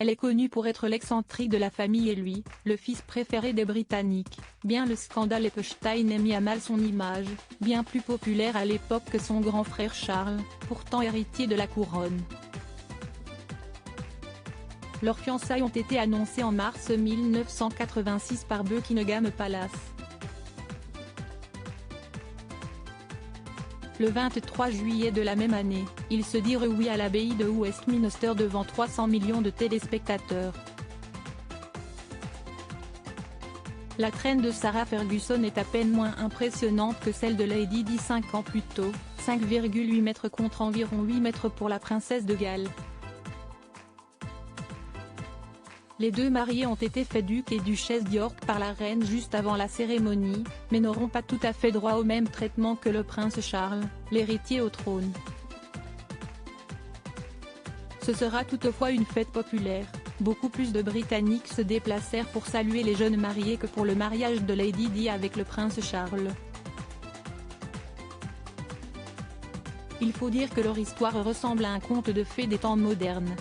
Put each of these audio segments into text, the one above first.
Elle est connue pour être l'excentrique de la famille et lui, le fils préféré des Britanniques. Bien le scandale Epstein ait mis à mal son image, bien plus populaire à l'époque que son grand frère Charles, pourtant héritier de la couronne. Leurs fiançailles ont été annoncées en mars 1986 par Buckingham Palace. Le 23 juillet de la même année, ils se dirent oui à l'abbaye de Westminster devant 300 millions de téléspectateurs. La traîne de Sarah Ferguson est à peine moins impressionnante que celle de Lady Di 5 ans plus tôt, 5,8 mètres contre environ 8 mètres pour la princesse de Galles. Les deux mariés ont été faits ducs et duchesses d'York par la reine juste avant la cérémonie, mais n'auront pas tout à fait droit au même traitement que le prince Charles, l'héritier au trône. Ce sera toutefois une fête populaire, beaucoup plus de Britanniques se déplacèrent pour saluer les jeunes mariés que pour le mariage de Lady Di avec le prince Charles. Il faut dire que leur histoire ressemble à un conte de fées des temps modernes.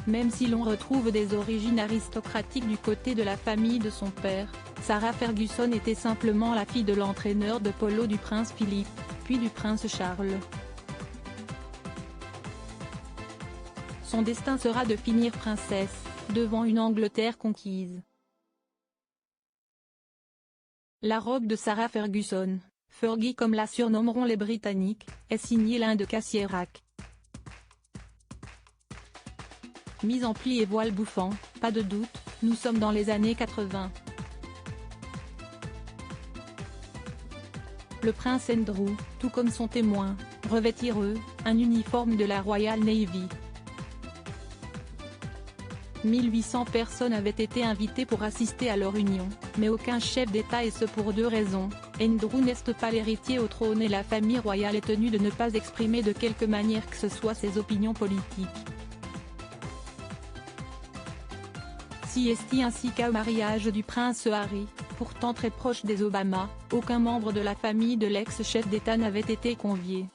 Même si l'on retrouve des origines aristocratiques du côté de la famille de son père, Sarah Ferguson était simplement la fille de l'entraîneur de polo du prince Philippe, puis du prince Charles. Son destin sera de finir princesse, devant une Angleterre conquise. La robe de Sarah Ferguson, Fergie comme la surnommeront les Britanniques, est signée l'Inde Cassierac. Mise en pli et voile bouffant, pas de doute, nous sommes dans les années 80. Le prince Andrew, tout comme son témoin, revêtirent un uniforme de la Royal Navy. 1800 personnes avaient été invitées pour assister à leur union, mais aucun chef d'État et ce pour deux raisons. Andrew n'est pas l'héritier au trône et la famille royale est tenue de ne pas exprimer de quelque manière que ce soit ses opinions politiques. CST ainsi qu'au mariage du prince Harry, pourtant très proche des Obama, aucun membre de la famille de l'ex-chef d'État n'avait été convié.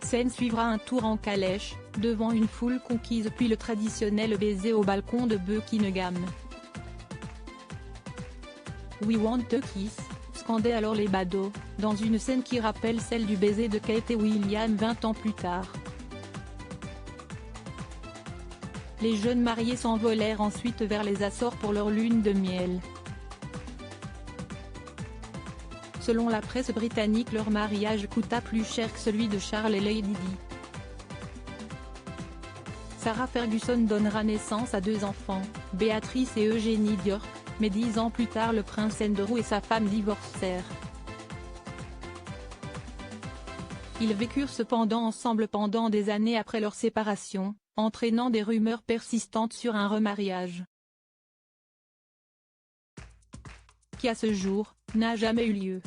Scène suivra un tour en calèche, devant une foule conquise puis le traditionnel baiser au balcon de Buckingham. We want a kiss, scandaient alors les badauds, dans une scène qui rappelle celle du baiser de Kate et William 20 ans plus tard. Les jeunes mariés s'envolèrent ensuite vers les Açores pour leur lune de miel. Selon la presse britannique, leur mariage coûta plus cher que celui de Charles et Lady Di. Sarah Ferguson donnera naissance à deux enfants, Béatrice et Eugénie d'York, mais 10 ans plus tard le prince Andrew et sa femme divorcèrent. Ils vécurent cependant ensemble pendant des années après leur séparation, entraînant des rumeurs persistantes sur un remariage, qui à ce jour, n'a jamais eu lieu.